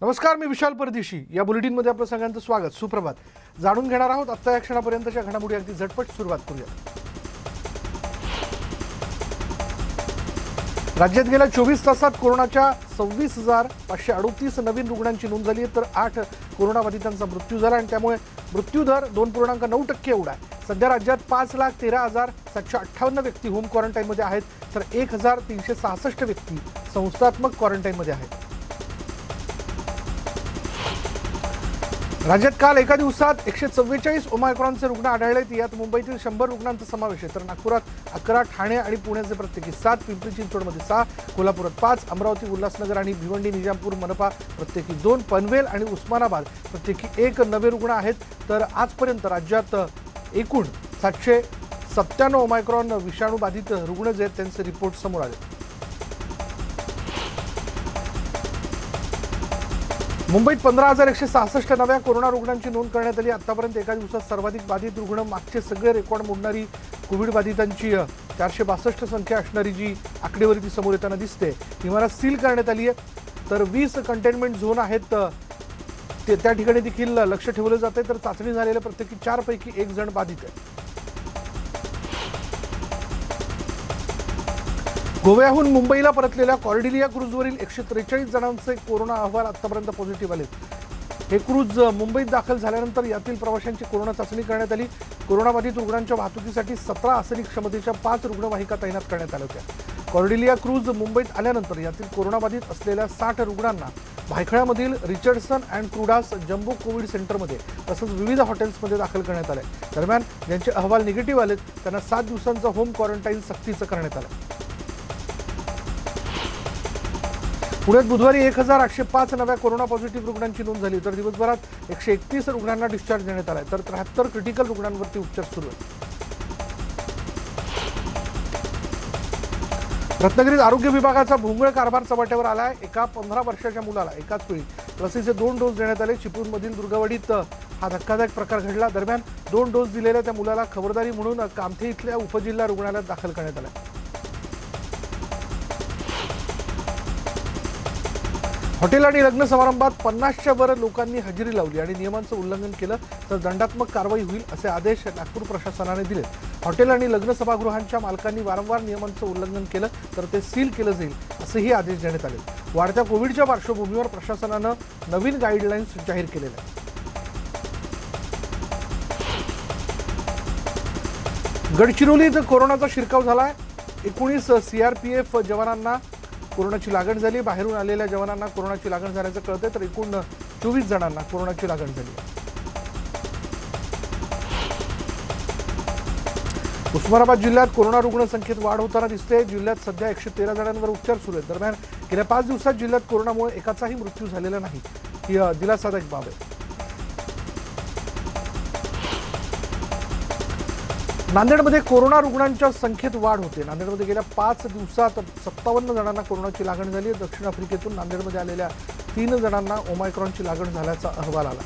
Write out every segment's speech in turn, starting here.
नमस्कार, मी विशाल परदेशी. या बुलेटिनमध्ये आपलं सगळ्यांचं स्वागत. सुप्रभात. जाणून घेणार आहोत आत्ता या क्षणापर्यंतच्या घडामोडी. अगदी झटपट सुरुवात करूया. राज्यात गेल्या 24 तासात कोरोनाच्या 26,538 नवीन रुग्णांची नोंद झाली आहे, तर 8 कोरोनाबाधितांचा मृत्यू झाला आणि त्यामुळे मृत्यू दर 2.9% एवढा आहे. सध्या राज्यात 5,13,758 व्यक्ती होम क्वारंटाईनमध्ये आहेत, तर 1,366 व्यक्ती संस्थात्मक क्वारंटाईनमध्ये आहेत. राज्यात काल एका दिवसात 144 ओमायक्रॉनचे रुग्ण आढळलेत. यात मुंबईतील 100 रुग्णांचा समावेश आहे, तर नागपुरात 11, ठाणे आणि पुण्याचे प्रत्येकी 7, पिंपरी चिंचवडमध्ये 6, कोल्हापुरात 5, अमरावती, उल्हासनगर आणि भिवंडी, निजामपूर, मनपा प्रत्येकी 2, पनवेल आणि उस्मानाबाद प्रत्येकी 1 नवे रुग्ण आहेत. तर आजपर्यंत राज्यात एकूण 797 ओमायक्रॉन विषाणू बाधित रुग्ण जे आहेत त्यांचे रिपोर्ट समोर आले. मुंबईत 15,166 नव्या कोरोना रुग्णांची नोंद करण्यात आली. आतापर्यंत एका दिवसात सर्वाधिक बाधित रुग्ण, मागचे सगळे रेकॉर्ड मोडणारी कोविड बाधितांची 462 संख्या असणारी जी आकडेवारी ती समोर येताना दिसते. इमारत सील करण्यात आली आहे, तर 20 कंटेनमेंट झोन आहेत, त्या ठिकाणी देखील लक्ष ठेवलं जाते. तर चाचणी झालेल्या प्रत्येकी 4 पैकी 1 जण बाधित आहे. गोव्याहून मुंबईला परतलेल्या कॉर्डिलिया क्रूजवरील 143 जणांचे कोरोना अहवाल आतापर्यंत पॉझिटिव्ह आले. हे क्रूज मुंबईत दाखल झाल्यानंतर यातील प्रवाशांची कोरोना चाचणी करण्यात आली. कोरोनाबाधित रुग्णांच्या वाहतुकीसाठी 17 आसनिक क्षमतेच्या 5 रुग्णवाहिका तैनात करण्यात आल्या होत्या. कॉर्डिलिया क्रूज मुंबईत आल्यानंतर यातील कोरोनाबाधित असलेल्या 60 रुग्णांना भायखळ्यामधील Richardson and Cruddas jumbo Covid सेंटरमध्ये तसंच विविध हॉटेल्समध्ये दाखल करण्यात आले. दरम्यान ज्यांचे अहवाल निगेटिव्ह आलेत त्यांना 7 दिवसांचं होम क्वारंटाईन सक्तीचं करण्यात आलं. पुण्यात बुधवारी 1,805 नव्या कोरोना पॉझिटिव्ह रुग्णांची नोंद झाली, तर दिवसभरात 131 रुग्णांना डिस्चार्ज देण्यात आलाय, तर 73 क्रिटिकल रुग्णांवरती उपचार सुरू आहेत. रत्नागिरीत आरोग्य विभागाचा भोंगळ कारभार चव्हाट्यावर आलाय. एका 15 वर्षाच्या मुलाला एकाच वेळी लसीचे 2 डोस देण्यात आले. चिपळूणमधील दुर्गावाडीत हा धक्कादायक प्रकार घडला. दरम्यान 2 डोस दिलेल्या त्या मुलाला खबरदारी म्हणून कामथे इथल्या उपजिल्हा रुग्णालयात दाखल करण्यात आलं. हॉटेल आणि लग्न समारंभात 50च्या वर लोकांनी हजेरी लावली आणि नियमांचं उल्लंघन केलं तर दंडात्मक कारवाई होईल असे आदेश नागपूर प्रशासनाने दिले. हॉटेल आणि लग्न सभागृहांच्या मालकांनी वारंवार नियमांचं उल्लंघन केलं तर ते सील केलं जाईल असेही आदेश देण्यात आले. वाढत्या कोविडच्या पार्श्वभूमीवर प्रशासनानं नवीन गाईडलाईन्स जाहीर केलेल्या आहेत. गडचिरोलीत कोरोनाचा शिरकाव झालाय. 19 CRPF जवानांना कोरोनाची लागण झाली. बाहेरून आलेल्या जवानांना कोरोनाची लागण झाल्याचं कळतंय, तर एकूण 24 जणांना कोरोनाची लागण झाली. उस्मानाबाद जिल्ह्यात कोरोना रुग्ण संख्येत वाढ होताना दिसते. जिल्ह्यात सध्या 113 जणांवर उपचार सुरू आहेत. दरम्यान गेल्या 5 दिवसात जिल्ह्यात कोरोनामुळे एकाचाही मृत्यू झालेला नाही, ही दिलासादायक बाब आहे. नांदेडमध्ये कोरोना रुग्णांच्या संख्येत वाढ होते. नांदेडमध्ये गेल्या 5 दिवसात 57 जणांना कोरोनाची लागण झाली. दक्षिण आफ्रिकेतून नांदेडमध्ये आलेल्या 3 जणांना ओमायक्रॉनची लागण झाल्याचा अहवाल आला.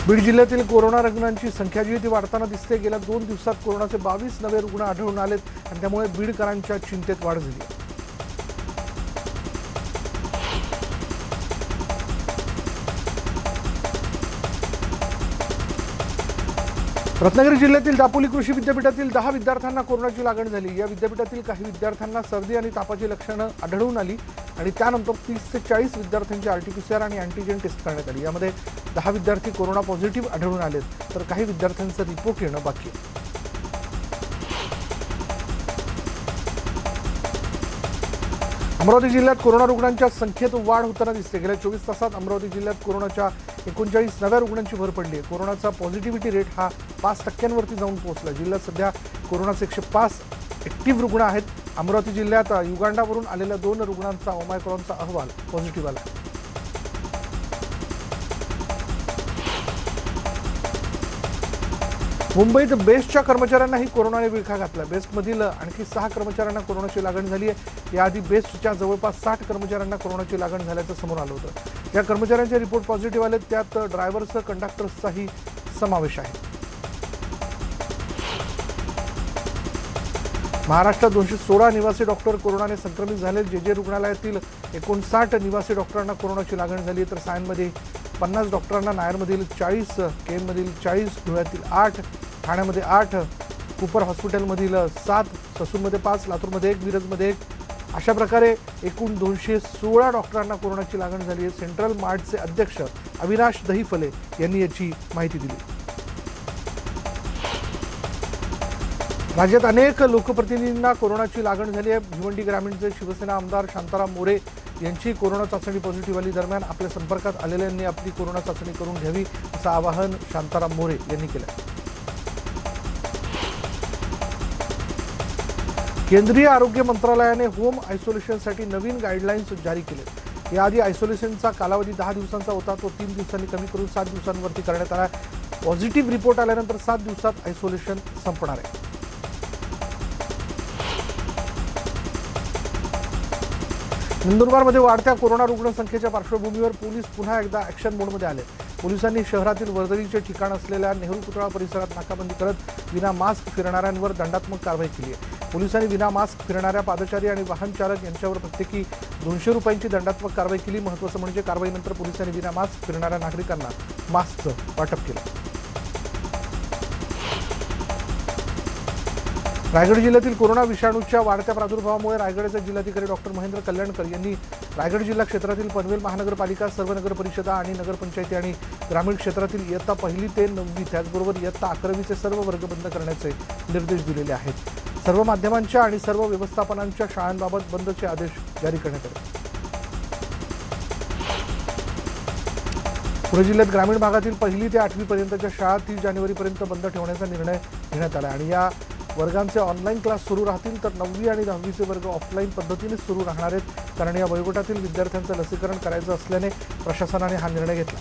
बीड जिल्ह्यातील कोरोना रुग्णांची संख्या जी ती वाढताना दिसते. गेल्या 2 दिवसात कोरोनाचे 22 नवे रुग्ण आढळून आलेत आणि त्यामुळे बीडकरांच्या चिंतेत वाढ झाली. रत्नागिरी जिल्ह्यातील दापोली कृषी विद्यापीठातील 10 विद्यार्थ्यांना कोरोनाची लागण झाली. या विद्यापीठातील काही विद्यार्थ्यांना सर्दी आणि तापाची लक्षणं आढळून आली आणि त्यानंतर 30 ते 40 विद्यार्थ्यांची RT-PCR आणि अँटीजेन टेस्ट करण्यात आली. यामध्ये 10 विद्यार्थी कोरोना पॉझिटिव्ह आढळून आलेत, तर काही विद्यार्थ्यांचा रिपोर्ट येणं बाकी आहे. अमरावती जिल्ह्यात कोरोना रुग्णांच्या संख्येत वाढ होताना दिसते. गेल्या 24 तासात अमरावती जिल्ह्यात कोरोनाच्या 39 नव्या रुग्णांची भर पडली आहे. कोरोनाचा पॉझिटिव्हिटी रेट हा 5% जाऊन पोहोचला. जिल्ह्यात सध्या कोरोनाचे 105 ॲक्टिव्ह रुग्ण आहेत. अमरावती जिल्ह्यात युगांडावरून आलेल्या 2 रुग्णांचा ओमायक्रॉनचा अहवाल पॉझिटिव्ह आला. मुंबईत बेस्टच्या कर्मचाऱ्यांनाही कोरोनाने विळखा घातला. बेस्टमधील आणखी 6 कर्मचाऱ्यांना कोरोनाची लागण झाली आहे. याआधी बेस्टच्या जवळपास 60 कर्मचाऱ्यांना कोरोनाची लागण झाल्याचं समोर आलं होतं. या कर्मचाऱ्यांचे रिपोर्ट पॉझिटिव्ह आले, त्यात ड्रायव्हर्स, कंडक्टर्सचाही समावेश आहे. महाराष्ट्रात 216 निवासी डॉक्टर कोरोनाने संक्रमित झाले. जे रुग्णालयातील 59 निवासी डॉक्टरांना कोरोनाची लागण झाली, तर सायनमध्ये 50 डॉक्टरांना, नायरमधील 40, केममधील 40, धुळ्यातील 8, ठाण्यामध्ये 8, कुपर हॉस्पिटलमधील 7, ससूनमध्ये 5, लातूरमध्ये 1, मिरजमध्ये 1, अशा प्रकारे एकूण 216 डॉक्टरांना कोरोनाची लागण झाली आहे. सेंट्रल मार्टचे अध्यक्ष अविनाश दहिफले यांनी याची माहिती दिली. राज्यात अनेक लोकप्रतिनिधींना कोरोनाची लागण झाली आहे. भिवंडी ग्रामीणचे शिवसेना आमदार शांताराम मोरे यांची कोरोना चाचणी पॉझिटिव्ह आली. दरम्यान आपल्या संपर्कात आलेल्यांनी आपली कोरोना चाचणी करून घ्यावी असं आवाहन शांताराम मोरे यांनी केलं. केंद्रीय आरोग्य मंत्रालयाने होम आयसोलेशनसाठी नवीन गाईडलाईन्स जारी केले. याआधी आयसोलेशनचा कालावधी 10 दिवसांचा होता, तो 3 दिवसांनी कमी करून 7 दिवसांवरती करण्यात आला. पॉझिटिव्ह रिपोर्ट आल्यानंतर 7 दिवसात आयसोलेशन संपणार आहे. नंदुरबारमध्ये वाढत्या कोरोना रुग्णसंख्येच्या पार्श्वभूमीवर पोलीस पुन्हा एकदा ॲक्शन मोडमध्ये आले. पोलिसांनी शहरातील वर्दळीचे ठिकाण असलेल्या नेहरू पुतळा परिसरात नाकाबंदी करत विना मास्क फिरणाऱ्यांवर दंडात्मक कारवाई केली आहे. पोलिसांनी विना मास्क फिरणाऱ्या पादचारी आणि वाहन चालक यांच्यावर प्रत्येकी 200 रुपयांची दंडात्मक कारवाई केली. महत्त्वाचं म्हणजे कारवाईनंतर पोलिसांनी विना मास्क फिरणाऱ्या नागरिकांना मास्कचं वाटप केलं. रायगड जिल्ह्यातील कोरोना विषाणूच्या वाढत्या प्रादुर्भावामुळे रायगडचे जिल्हाधिकारी डॉक्टर महेंद्र कल्याणकर यांनी रायगड जिल्हा क्षेत्रातील पनवेल महानगरपालिका, सर्व नगर परिषदा आणि नगरपंचायती आणि ग्रामीण क्षेत्रातील इयत्ता 1ली ते 9वी त्याचबरोबर इयत्ता 11वीचे सर्व वर्ग बंद करण्याचे निर्देश दिलेले आहेत. सर्व माध्यमांच्या आणि सर्व व्यवस्थापनांच्या शाळांबाबत बंदचे आदेश जारी करण्यात आले. पुणे जिल्ह्यात ग्रामीण भागातील 1ली ते 8वी पर्यंतच्या शाळा 30 जानेवारीपर्यंत बंद ठेवण्याचा निर्णय घेण्यात आला आणि या वर्गांचे ऑनलाईन क्लास सुरू राहतील, तर 9वी आणि 10वीचे वर्ग ऑफलाईन पद्धतीने सुरू राहणार आहेत. कारण या वयोगटातील विद्यार्थ्यांचं लसीकरण करायचं असल्याने प्रशासनाने हा निर्णय घेतला.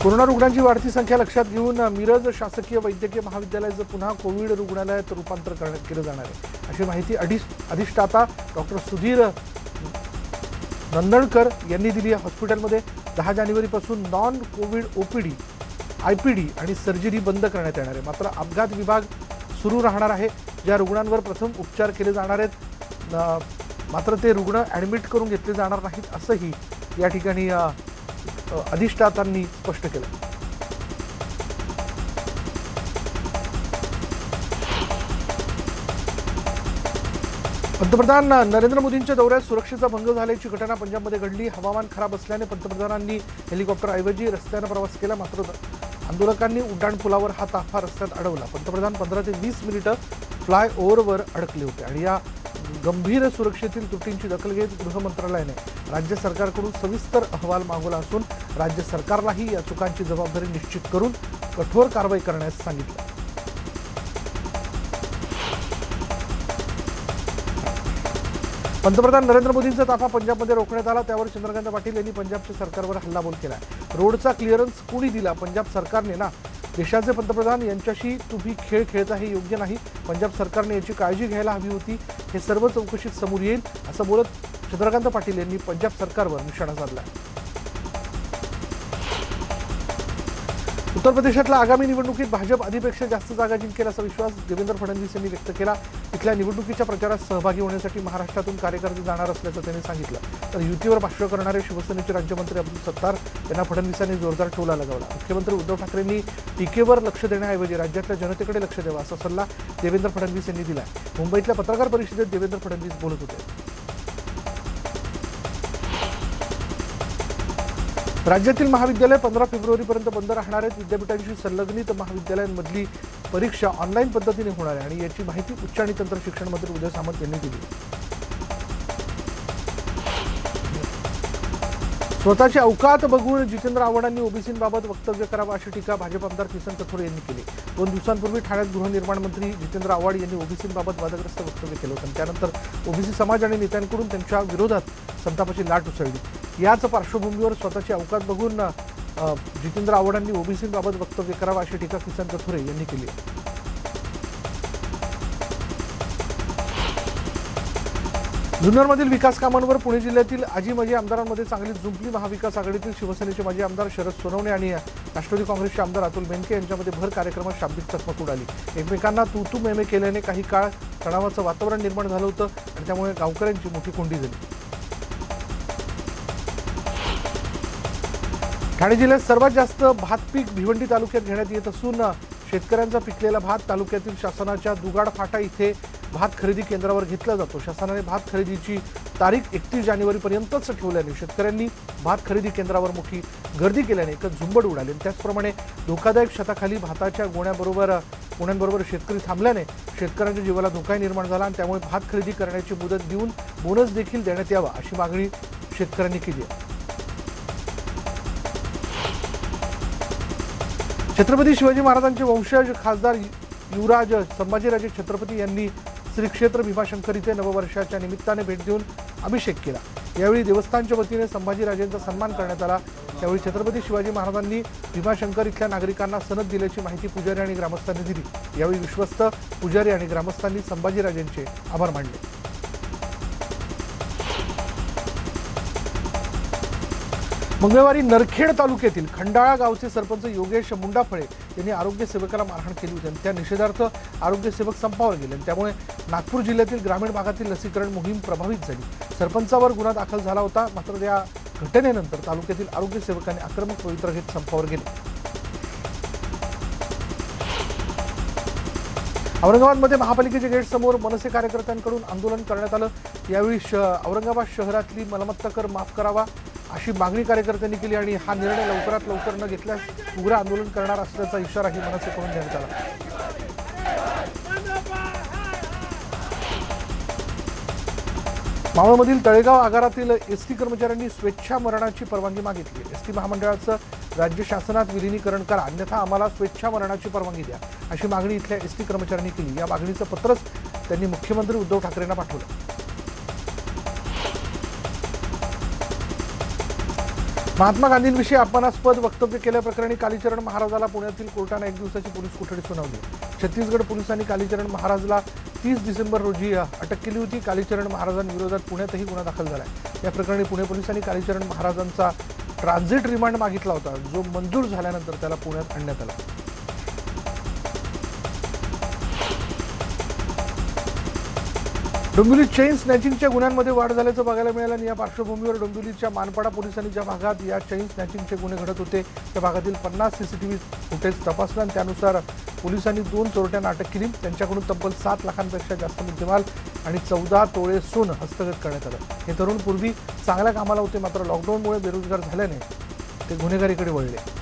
कोरोना रुग्णांची वाढती संख्या लक्षात घेऊन मिरज शासकीय वैद्यकीय महाविद्यालयाचं पुन्हा कोविड रुग्णालयात रूपांतर केलं जाणार आहे, अशी माहिती अधिष्ठाता डॉक्टर सुधीर नंदणकर यांनी दिली आहे. हॉस्पिटलमध्ये 10 जानेवारीपासून नॉन कोविड ओपीडी, आयपीडी आणि सर्जरी बंद करण्यात येणार आहे. मात्र अपघात विभाग सुरू राहणार आहे. ज्या रुग्णांवर प्रथम उपचार केले जाणार आहेत, मात्र ते रुग्ण ॲडमिट करून घेतले जाणार नाहीत, असंही या ठिकाणी अधिष्ठातांनी स्पष्ट केलं. पंतप्रधान नरेंद्र मोदींच्या दौऱ्यात सुरक्षेचा भंग झाल्याची घटना पंजाबमध्ये घडली. हवामान खराब असल्याने पंतप्रधानांनी हेलिकॉप्टरऐवजी रस्त्यानं प्रवास केला. मात्र आंदोलकांनी उड्डाणपुलावर हा ताफा रस्त्यात अडवला. पंतप्रधान 15 ते 20 मिनिटं फ्लायओव्हरवर अडकले होते आणि या गंभीर सुरक्षेतील त्रुटींची दखल घेत गृह मंत्रालयाने राज्य सरकारकडून सविस्तर अहवाल मागवला असून राज्य सरकारलाही या चुकांची जबाबदारी निश्चित करून कठोर कारवाई करण्यास सांगितलं. पंतप्रधान नरेंद्र मोदींचा ताफा पंजाबमध्ये रोखण्यात आला. त्यावर चंद्रकांत पाटील यांनी पंजाबच्या सरकारवर हल्लाबोल केला. रोडचा क्लिअरन्स कोणी दिला? पंजाब सरकारने ना. देशाचे पंतप्रधान यांच्याशी तुम्ही खेळ खेळता हे योग्य नाही. पंजाब सरकारने याची काळजी घ्यायला हवी होती. हे सर्व चौकशीत समोर येईल असं बोलत चंद्रकांत पाटील यांनी पंजाब सरकारवर निशाणा साधला. उत्तर प्रदेशातल्या आगामी निवडणुकीत भाजप आधीपेक्षा जास्त जागा जिंकेल असा विश्वास देवेंद्र फडणवीस यांनी व्यक्त केला. इथल्या निवडणुकीच्या प्रचारात सहभागी होण्यासाठी महाराष्ट्रातून कार्यकर्ते जाणार असल्याचं त्यांनी सांगितलं. तर युतीवर भाष्य करणारे शिवसेनेचे राज्यमंत्री अब्दुल सत्तार यांना फडणवीसांनी जोरदार टोला लगावला. मुख्यमंत्री उद्धव ठाकरेंनी टीकेवर लक्ष देण्याऐवजी राज्यातल्या जनतेकडे लक्ष द्यावं असा सल्ला देवेंद्र फडणवीस यांनी दिला. मुंबईतल्या पत्रकार परिषदेत देवेंद्र फडणवीस बोलत होते. राज्यातील महाविद्यालय 15 फेब्रुवारीपर्यंत बंद राहणार आहेत. विद्यापीठांशी संलग्नित महाविद्यालयांमधली परीक्षा ऑनलाईन पद्धतीने होणार आहे आणि याची माहिती उच्च आणि तंत्र शिक्षण मंत्री उदय सामंत यांनी दिली. स्वतःची अवकात बघून जितेंद्र आव्हाडांनी ओबीसींबाबत वक्तव्य करावं अशी टीका भाजप आमदार किसन कथोरे यांनी केली. 2 दिवसांपूर्वी ठाण्यात गृहनिर्माण मंत्री जितेंद्र आव्हाड यांनी ओबीसींबाबत वादग्रस्त वक्तव्य केलं होतं. त्यानंतर ओबीसी समाज आणि नेत्यांकडून त्यांच्या विरोधात संतापाची लाट उसळली. याच पार्श्वभूमीवर स्वतःची अवकात बघून जितेंद्र आव्हाडांनी ओबीसींबाबत वक्तव्य करावं अशी टीका किसन कथोरे यांनी केली. जुन्नरमधील विकास कामांवर पुणे जिल्ह्यातील आजी माजी आमदारांमध्ये चांगली जुंपली. महाविकास आघाडीतील शिवसेनेचे माजी आमदार शरद सोनवणे आणि राष्ट्रवादी काँग्रेसचे आमदार अतुल बेनके यांच्यामध्ये भर कार्यक्रमात शाब्दिक चकमक उडाली. एकमेकांना तू तू मेमे केल्याने काही काळ तणावाचं वातावरण निर्माण झालं होतं आणि त्यामुळे गावकऱ्यांची मोठी कोंडी झाली. ठाणे जिल्ह्यात सर्वात जास्त भात पीक भिवंडी तालुक्यात घेण्यात येत असून शेतकऱ्यांचा पिकलेला भात तालुक्यातील शासनाच्या दुगाड फाटा इथे भात खरेदी केंद्रावर घेतला जातो. शासनाने भात खरेदीची तारीख 31 जानेवारीपर्यंतच ठेवल्याने शेतकऱ्यांनी भात खरेदी केंद्रावर मोठी गर्दी केल्याने एकच झुंबड उडाली. त्याचप्रमाणे धोकादायक छताखाली भाताच्या गोण्यांबरोबर शेतकरी थांबल्याने शेतकऱ्यांच्या जीवाला धोका निर्माण झाला आणि त्यामुळे भात खरेदी करण्याची मुदत देऊन बोनस देखील देण्यात यावा अशी मागणी शेतकऱ्यांनी केली आहे. छत्रपती शिवाजी महाराजांचे वंशज खासदार युवराज संभाजीराजे छत्रपती यांनी श्री क्षेत्र भीमाशंकर इथे नववर्षाच्या निमित्ताने भेट देऊन अभिषेक केला. यावेळी देवस्थानच्या वतीने संभाजीराजेंचा सन्मान करण्यात आला. यावेळी छत्रपती शिवाजी महाराजांनी भीमाशंकर इथल्या नागरिकांना सनद दिल्याची माहिती पुजारी आणि ग्रामस्थांनी दिली. यावेळी विश्वस्त पुजारी आणि ग्रामस्थांनी संभाजीराजेंचे आभार मानले. मंगळवारी नरखेड तालुक्यातील खंडाळा गावचे सरपंच योगेश मुंडाफळे यांनी आरोग्य सेवकाला मारहाण केली होती आणि त्या निषेधार्थ आरोग्य सेवक संपावर गेले. त्यामुळे नागपूर जिल्ह्यातील ग्रामीण भागातील लसीकरण मोहीम प्रभावित झाली. सरपंचावर गुन्हा दाखल झाला होता. मात्र या घटनेनंतर तालुक्यातील आरोग्य सेवकांनी आक्रमक पवित्रा घेत संपावर गेले. औरंगाबादमध्ये महापालिकेच्या गेट समोर मनसे कार्यकर्त्यांकडून आंदोलन करण्यात आलं. यावेळी औरंगाबाद शहरातली मालमत्ता कर माफ करावा अशी मागणी कार्यकर्त्यांनी केली आणि हा निर्णय लवकरात लवकर न घेतल्यास उग्र आंदोलन करणार असल्याचा इशाराही मनसेकडून देण्यात आला. मावळमधील तळेगाव आगारातील एसटी कर्मचाऱ्यांनी स्वेच्छा मरणाची परवानगी मागितली. एसटी महामंडळाचं राज्य शासनात विलिनीकरण करा, अन्यथा आम्हाला स्वेच्छा मरणाची परवानगी द्या अशी मागणी इथल्या एसटी कर्मचाऱ्यांनी केली. या मागणीचं पत्रच त्यांनी मुख्यमंत्री उद्धव ठाकरेंना पाठवलं. महात्मा गांधींविषयी अपमानास्पद वक्तव्य केल्याप्रकरणी कालीचरण महाराजाला पुण्यातील कोर्टाने 1 दिवसाची पोलीस कोठडी सुनावली. छत्तीसगड पोलिसांनी कालीचरण महाराजला 30 डिसेंबर रोजी अटक केली होती. कालीचरण महाराजांविरोधात पुण्यातही गुन्हा दाखल झाला. या प्रकरणी पुणे पोलिसांनी कालीचरण महाराजांचा ट्रान्झिट रिमांड मागितला होता, जो मंजूर झाल्यानंतर त्याला पुण्यात आणण्यात आला. डोंबिवलीत चेन स्नॅचिंगच्या गुन्ह्यांमध्ये वाढ झाल्याचं बघायला मिळालं आणि या पार्श्वभूमीवर डोंबिवलीच्या मानपाडा पोलिसांनी ज्या भागात या चेन स्नॅचिंगचे गुन्हे घडत होते त्या भागातील 50 CCTV फुटेज तपासलं आणि त्यानुसार पोलिसांनी 2 चोरट्यांना अटक केली. त्यांच्याकडून तब्बल 7 लाखांपेक्षा जास्त मुद्देमाल आणि 14 तोळे सोनं हस्तगत करण्यात आलं. हे तरुण पूर्वी चांगल्या कामाला होते, मात्र लॉकडाऊनमुळे बेरोजगार झाल्याने ते गुन्हेगारीकडे वळले.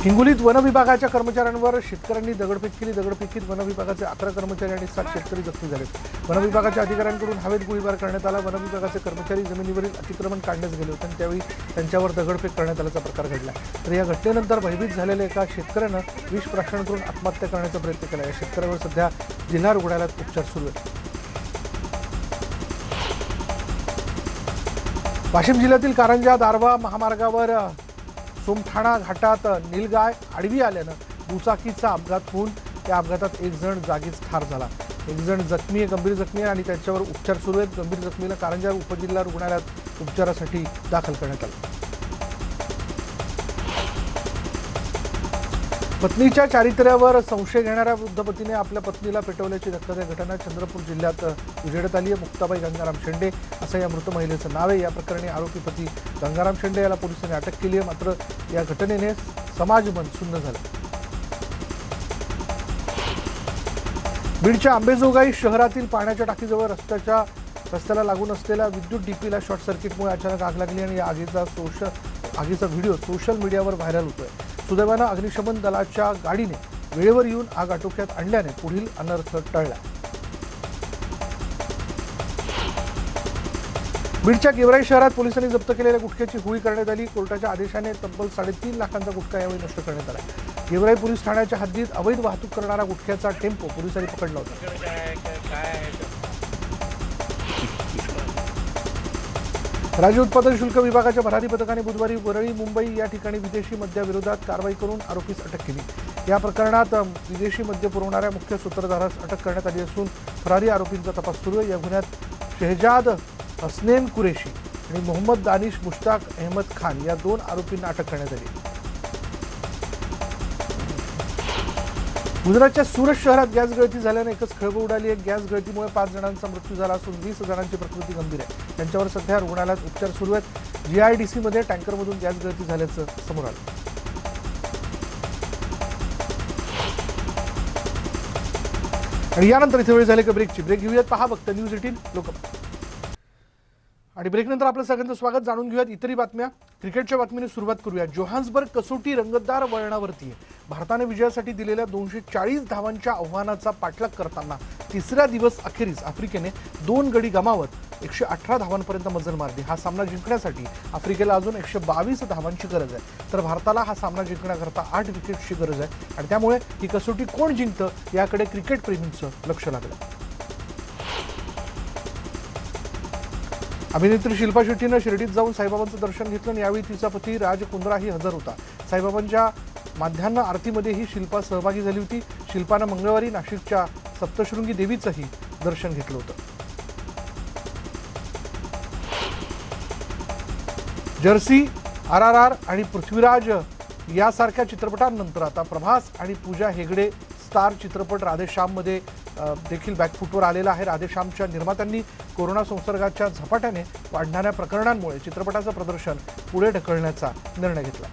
हिंगोलीत वन विभागाच्या कर्मचाऱ्यांवर शेतकऱ्यांनी दगडफेक केली. दगडफेकीत वन विभागाचे 11 कर्मचारी आणि 7 शेतकरी जखमी झाले. वन विभागाच्या अधिकाऱ्यांकडून हवेत गोळीबार करण्यात आला. वन विभागाचे कर्मचारी जमिनीवरील अतिक्रमण काढण्यास गेले होते आणि त्यावेळी त्यांच्यावर दगडफेक करण्यात आल्याचा प्रकार घडला. तर या घटनेनंतर भयभीत झालेल्या एका शेतकऱ्यानं विष प्राशन करून आत्महत्या करण्याचा प्रयत्न केला. या शेतकऱ्यावर सध्या जिल्हा रुग्णालयात उपचार सुरू आहेत. वाशिम जिल्ह्यातील कारंजा दारवा महामार्गावर सोमठाणा घाटात नीलगाय आडवी आल्यानं दुचाकीचा अपघात होऊन त्या अपघातात 1 जण जागीच ठार झाला. 1 जण गंभीर जखमी आहे आणि त्याच्यावर उपचार सुरू आहेत. गंभीर जखमीला कारंजा उपजिल्हा रुग्णालयात उपचारासाठी दाखल करण्यात आलं. पत्नीच्या चारित्र्यावर संशय घेणाऱ्या वृद्ध पतीने आपल्या पत्नीला पेटवल्याची धक्कादायक घटना चंद्रपूर जिल्ह्यात उजेडात आली आहे. मुक्ताबाई गंगाराम शेंडे असं या मृत महिलेचं नाव आहे. या प्रकरणी आरोपी पती गंगाराम शेंडे याला पोलिसांनी अटक केली आहे. मात्र या घटनेने समाजमन सुन्न झालं. बीडच्या आंबेजोगाई शहरातील पाण्याच्या टाकीजवळ रस्त्याला लागून असलेल्या विद्युत डीपीला शॉर्ट सर्किटमुळे अचानक आग लागली आणि या आगीचा व्हिडिओ सोशल मीडियावर व्हायरल होतोय. सुदैवानं अग्निशमन दलाच्या गाडीने वेळेवर येऊन आग आटोक्यात आणल्याने पुढील अनर्थ टळला. बीडच्या गेवराई शहरात पोलिसांनी जप्त केलेल्या गुटख्याची होळी करण्यात आली. कोर्टाच्या आदेशाने तब्बल 3.5 लाखांचा गुटखा यावेळी नष्ट करण्यात आला. गेवराई पोलीस ठाण्याच्या हद्दीत अवैध वाहतूक करणारा गुटख्याचा टेम्पो पोलिसांनी पकडला होता. राज्य उत्पादन शुल्क विभागाच्या भरारी पथकाने बुधवारी वरळी मुंबई या ठिकाणी विदेशी मद्याविरोधात कारवाई करून आरोपीस अटक केली। या प्रकरणात विदेशी मद्य पुरवणाऱ्या मुख्य सूत्रधारास अटक करण्यात आली असून फरारी आरोपींचा तपास सुरू आहे। या गुन्ह्यात शहजाद हसनैन कुरेशी आणि मोहम्मद दानिश मुश्ताक अहमद खान या 2 आरोपींना अटक करण्यात आली। गुजरातच्या सुरत शहरात गॅस गळती झाल्याने एकच खळबळ उडाली आहे। गॅस गळतीमुळे 5 जणांचा मृत्यू झाला असून 20 जणांची प्रकृती गंभीर आहे। त्यांच्यावर सध्या रुग्णालयात उपचार सुरू आहेत। GIDC मध्ये टँकरमधून गॅस गळती झाल्याचं समोर आलं। आणि यानंतर इथे वेळ झाली का ब्रेकची। ब्रेक घेऊयात, पहा फक्त न्यूज 18 लोकमत। आणि ब्रेकनंतर आपलं सगळ्यांचं स्वागत। जाणून घेऊयात इतरही बातम्या। क्रिकेटच्या बातमीने सुरुवात करूया। जोहान्सबर्ग कसोटी रंगतदार वळणावरती आहे। भारताने विजयासाठी दिलेल्या 240 धावांच्या आव्हानाचा पाठलाग करताना तिसऱ्या दिवस अखेरीस आफ्रिकेने 2 गडी गमावत 118 धावांपर्यंत मजल मारली। हा सामना जिंकण्यासाठी आफ्रिकेला अजून 122 धावांची गरज आहे, तर भारताला हा सामना जिंकण्याकरता 8 विकेट्सची गरज आहे। आणि त्यामुळे ही कसोटी कोण जिंकतं याकडे क्रिकेट प्रेमींचं लक्ष लागलं। अभिनेत्री शिल्पा शेट्टीनं शिर्डीत जाऊन साईबाबांचं दर्शन घेतलं आणि यावेळी तिचा पती राज कुंद्राही हजर होता। साईबाबांच्या माध्यान्ह आरतीमध्येही शिल्पा सहभागी झाली होती। शिल्पानं मंगळवारी नाशिकच्या सप्तशृंगी देवीचंही दर्शन घेतलं होतं। जर्सी, RRR आणि पृथ्वीराज यासारख्या चित्रपटांनंतर आता प्रभास आणि पूजा हेगडे स्टार चित्रपट राधेश्याममध्ये देखील बॅकफुटवर आलेला आहे। राधेश्यामच्या निर्मात्यांनी कोरोना संसर्गाच्या झपाट्याने वाढणाऱ्या प्रकरणांमुळे चित्रपटाचं प्रदर्शन पुढे ढकलण्याचा निर्णय घेतला।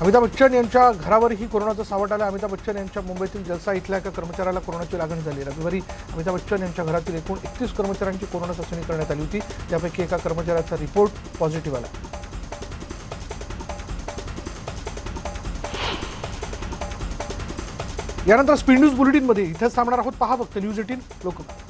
अमिताभ बच्चन यांच्या घरावरही कोरोनाचं सावट आलं। अमिताभ बच्चन यांच्या मुंबईतील जलसा इथल्या एका कर्मचाऱ्याला कोरोनाची लागण झाली। रविवारी अमिताभ बच्चन यांच्या घरातील एकूण 31 कर्मचाऱ्यांची कोरोना चाचणी करण्यात आली होती। त्यापैकी एका कर्मचाऱ्याचा रिपोर्ट पॉझिटिव्ह आला। यानंतर स्पीड न्यूज बुलेटिनमध्ये इथेच थांबणार आहोत। पहा फक्त न्यूज 18 लोकमत।